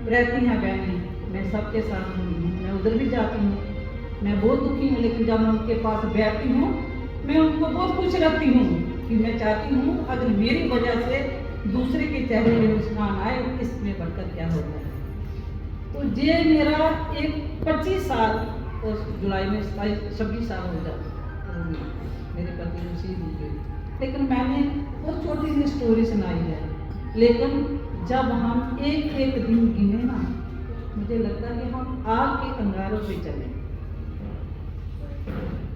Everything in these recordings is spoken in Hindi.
रहती हैं बहनें, मैं सबके साथ हूँ, मैं उधर भी जाती हूँ। मैं बहुत दुखी हूँ, लेकिन जब मैं उनके पास बैठती हूँ मैं उनको बहुत खुश रखती हूँ कि मैं चाहती हूँ अगर मेरी वजह से दूसरे के चेहरे में मुस्कान आए, इसमें बढ़कर क्या होता है। तो ये मेरा एक 25 साल और जुलाई में 26 साल हो जाता मेरे पति को शहीद हुए। लेकिन मैंने बहुत छोटी सी स्टोरी सुनाई है, लेकिन जब हम एक एक दिन गिने ना, मुझे लगता है कि हम आग के अंगारों पे चले।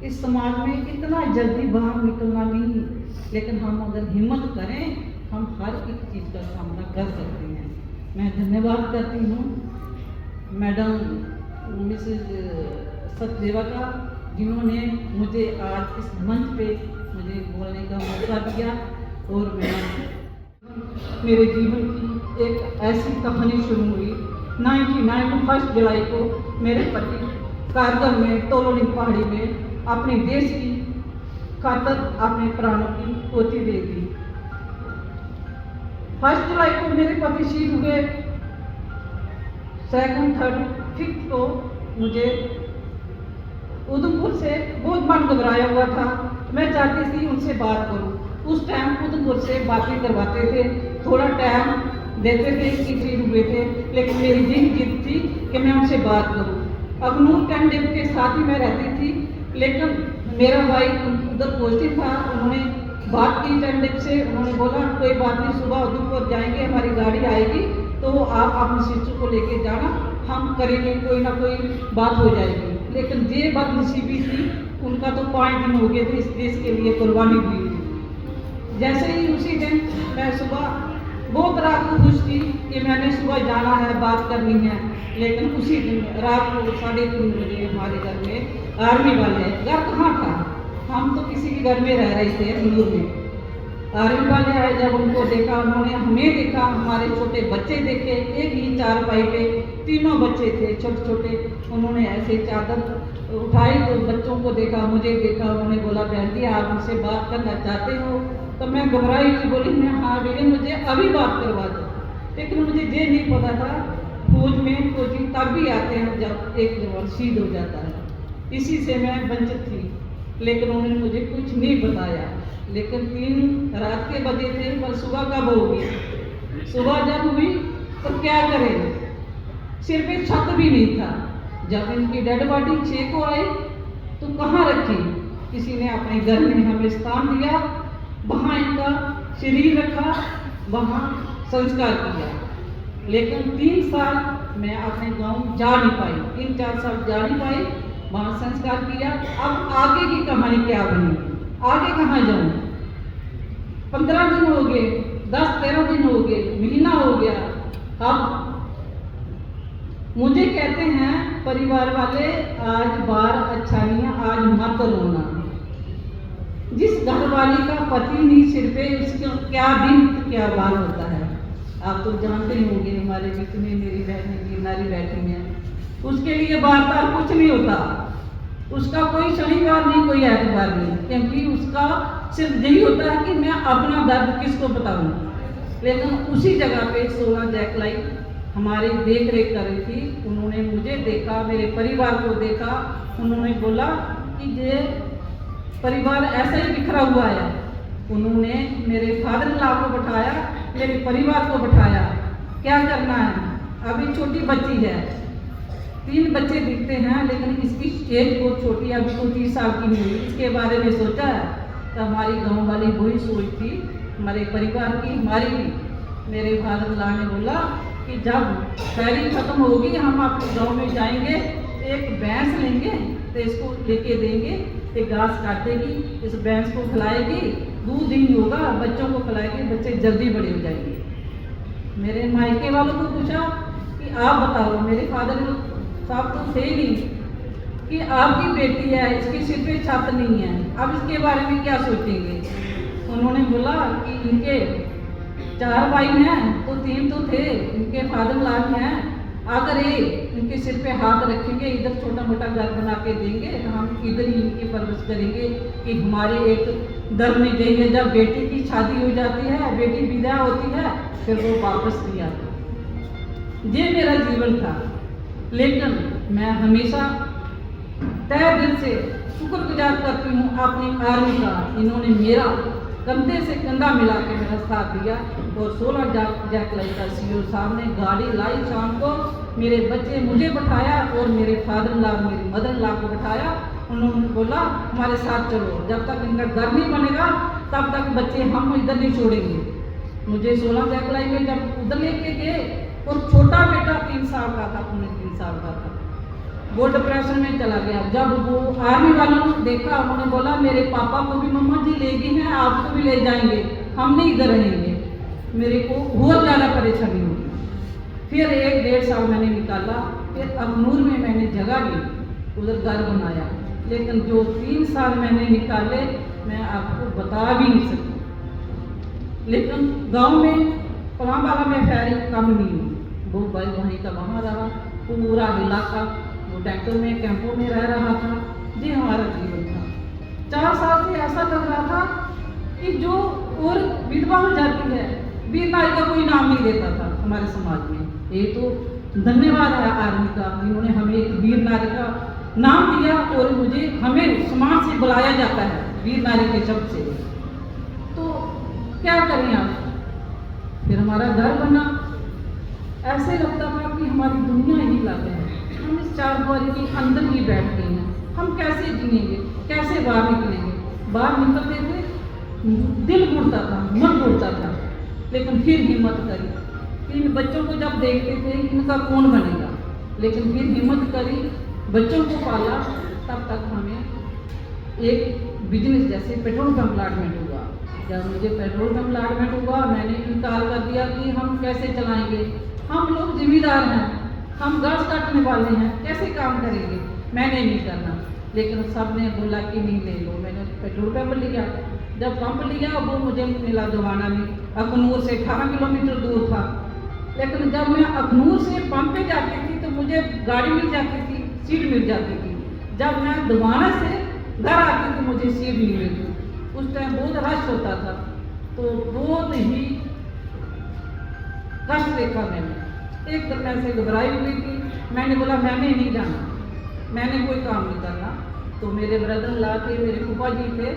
इस समाज में इतना जल्दी बाहर निकलना नहीं, लेकिन हम अगर हिम्मत करें हम हर एक चीज़ का सामना कर सकते हैं। मैं धन्यवाद करती हूँ मैडम मिसेज सचदेवा का, जिन्होंने मुझे आज इस मंच पे मुझे बोलने का मौका दिया। और मेरे जीवन की एक ऐसी कहानी शुरू हुई 1 जुलाई को। मेरे पति कारगिल में तोलोनी पहाड़ी में अपने देश की खातर अपने प्राणों की आहुति दे दी। 1 जुलाई को मेरे पति शहीद हुए। 2nd, 3rd, 5th को मुझे उधमपुर से बहुत मन घबराया हुआ था। मैं चाहती थी उनसे बात करूं। उस टाइम उधमपुर से बातें करवाते थे, थोड़ा टाइम देते थे कि फ्री हुए थे, लेकिन मेरी दिन जिद थी कि मैं उनसे बात करूं। अखनूर कैंप के साथ ही मैं रहती थी, लेकिन मेरा भाई उधर पोस्टिंग था। उन्होंने बात की कैंप से, उन्होंने बोला कोई बात नहीं, सुबह उधमपुर जाएंगे, हमारी गाड़ी आएगी तो आप अपने शिशु को लेके जाना, हम करेंगे, कोई ना कोई बात हो जाएगी। लेकिन ये बदनसीबी थी, उनका तो 5 दिन हो गए थे इस देश के लिए कुर्बानी हुई थी। जैसे ही उसी दिन मैं सुबह बहुत रात को खुश थी कि मैंने सुबह जाना है, बात करनी है, लेकिन उसी दिन रात को 3:30 बजे हमारे घर में आर्मी वाले, घर कहाँ था, हम तो किसी के घर में रह रहे थे इंदौर में। आर्मी वाले आए, जब उनको देखा, उन्होंने हमें देखा, हमारे छोटे बच्चे देखे, एक ही चारपाई पे 3 बच्चे थे छोटे छोटे। उन्होंने ऐसे चादर उठाई तो बच्चों को देखा, मुझे देखा, उन्होंने बोला बहन जी आप मुझसे बात करना चाहते हो? तो मैं घबराई थी, बोली मैं हाँ बेटे मुझे अभी बात करवा दो। लेकिन मुझे ये नहीं पता था फौज में कोचिंग तब भी आते हैं जब एक जवान शहीद हो जाता है। इसी से मैं वंचित थी, लेकिन उन्होंने मुझे कुछ नहीं बताया। लेकिन 3 रात के बजे थे, पर सुबह कब होगी? सुबह जब हुई तो क्या करें, सिर पे छत भी नहीं था। जब इनकी डेड बॉडी 6 को आई तो कहाँ रखी? किसी ने अपने घर में हमें स्थान दिया, वहाँ इनका शरीर रखा, वहाँ संस्कार किया। लेकिन 3 साल मैं अपने गांव जा नहीं पाई, 3-4 साल जा नहीं पाई, वहाँ संस्कार किया। अब आगे की कहानी क्या बनी, आगे कहाँ जाऊँ? 15 दिन हो गए, 10-13 दिन हो गए, महीना हो गया। अब मुझे कहते हैं परिवार वाले आज बार अच्छा नहीं है, आज मत रोना। जिस घरवाली का पति नहीं सिर पे, उसका क्या दिन क्या बार होता है। आप तो जानते ही होंगे, हमारे बीच में मेरी बहन गिरनारी बैठी है, उसके लिए बार कुछ नहीं होता, उसका कोई शनिवार नहीं, कोई एतवार नहीं, क्योंकि उसका सिर्फ यही होता है कि मैं अपना दर्द किसको बताऊं। लेकिन उसी जगह पे 16 जैकलाई हमारी देख रेख कर रही थी। उन्होंने मुझे देखा, मेरे परिवार को देखा, उन्होंने बोला कि ये परिवार ऐसा ही बिखरा हुआ है। उन्होंने मेरे फादर इन लॉ को बैठाया, मेरे परिवार को बैठाया, क्या करना है? अभी छोटी बच्ची है, 3 बच्चे दिखते हैं, लेकिन इसकी एज बहुत छोटी है, अभी तो 30 साल की नहीं हुई। इसके बारे में सोचा है तो हमारी गांव वाली वही सोच थी, हमारे परिवार की, हमारी भी। मेरे फादर इन लॉ ने बोला कि जब शायरी खत्म होगी हम आपके गांव में जाएंगे, एक भैंस लेंगे तो इसको लेके देंगे, ये घास काटेगी, इस भैंस को खिलाएगी, दूध नहीं होगा, बच्चों को खिलाएगी, बच्चे जल्दी बड़े हो जाएंगे। मेरे मायके वालों को पूछा कि आप बताओ, मेरे फादर साहब तो थे नहीं, कि आपकी बेटी है, इसकी सिर पे छत नहीं है, अब इसके बारे में क्या सोचेंगे? उन्होंने बोला कि इनके 4 भाई हैं तो 3 तो थे, इनके फादर इन लॉ हैं, अगर ये इनके सिर पे हाथ रखेंगे, इधर छोटा मोटा घर बना के देंगे तो हम इधर ही इनकी परवरिश करेंगे। कि हमारे एक धर्म में देंगे, जब बेटी की शादी हो जाती है, बेटी विदा होती है, फिर वो वापस नहीं आती। ये मेरा जीवन था। लेकिन मैं हमेशा तहे दिल से शुक्रगुजार करती हूँ अपनी आर्मी का। इन्होंने मेरा कंधे से कंधा मिला के मेरा साथ दिया। और 16 जैकलाई का सीओ साहब ने गाड़ी लाई शाम को, मेरे बच्चे मुझे बैठाया और मेरे फादर ला मेरी मदर ला को बैठाया। उन्होंने बोला हमारे साथ चलो, जब तक इनका घर नहीं बनेगा तब तक बच्चे हम इधर नहीं छोड़ेंगे। मुझे 16 जैकलाई में जब उधर लेके गए और छोटा बेटा 3 साल का था, 3 साल का था, वो डिप्रेशन में चला गया। जब वो आर्मी वालों ने देखा, उन्होंने बोला मेरे पापा को भी मम्मा जी ले गई हैं, आपको भी ले जाएंगे, हम नहीं इधर रहेंगे। मेरे को बहुत ज़्यादा परेशानी हुई। फिर 1-1.5 साल मैंने निकाला। फिर अखनूर में मैंने जगह ली, उधर घर बनाया। लेकिन जो 3 साल मैंने निकाले मैं आपको बता भी नहीं सकती। लेकिन गांव में पलावाला में फैरी कम नहीं हुई, वो भाई वहीं का वहाँ रहा। पूरा इलाका वो टैंकों में कैंपों में रह रहा था। ये हमारा जीवन था। 4 साल से ऐसा लग रहा था कि जो और विधवा हो जाती है, वीर नारी का कोई नाम नहीं देता था हमारे समाज में। ये तो धन्यवाद है आर्मी का, इन्होंने हमें एक वीर नारी का नाम दिया और हमें समाज से बुलाया जाता है वीर नारी के शब्द से। तो क्या करें आप। फिर हमारा घर बना। ऐसे लगता था कि हमारी दुनिया ही अलग है, हम इस 4 दीवारी के अंदर ही बैठ गए हैं। हम कैसे जिएंगे, कैसे बाहर निकलेंगे। बाहर निकलते थे दिल घुटता था, मन घुटता था, लेकिन फिर हिम्मत करी। इन बच्चों को जब देखते थे इनका कौन बनेगा, लेकिन फिर हिम्मत करी, बच्चों को पाला। तब तक हमें एक बिजनेस जैसे पेट्रोल पंप अलॉटमेंट हुआ। जब मुझे पेट्रोल पंप अलॉटमेंट हुआ, मैंने इनकार कर दिया कि हम कैसे चलाएंगे, हम लोग जिम्मेदार हैं, हम घास काटने वाले हैं, कैसे काम करेंगे, मैंने नहीं करना। लेकिन सब ने बोला कि नहीं ले लो। मैंने पेट्रोल पंप लिया। जब पंप लिया वो मुझे मिला दवाना में, अखनूर से 18 किलोमीटर दूर था। लेकिन जब मैं अखनूर से पंप पे जाती थी तो मुझे गाड़ी मिल जाती थी, सीट मिल जाती थी। जब मैं दवाना से घर आती थी मुझे सीट नहीं मिलती। उस टाइम बहुत रश होता था, तो बहुत ही कष्ट देखा मैंने। एक दिन मैं से घबराई हुई थी। मैंने बोला मैंने नहीं जाना, मैंने कोई काम नहीं करना। तो मेरे ब्रदर ला के, मेरे फूफा जी थे,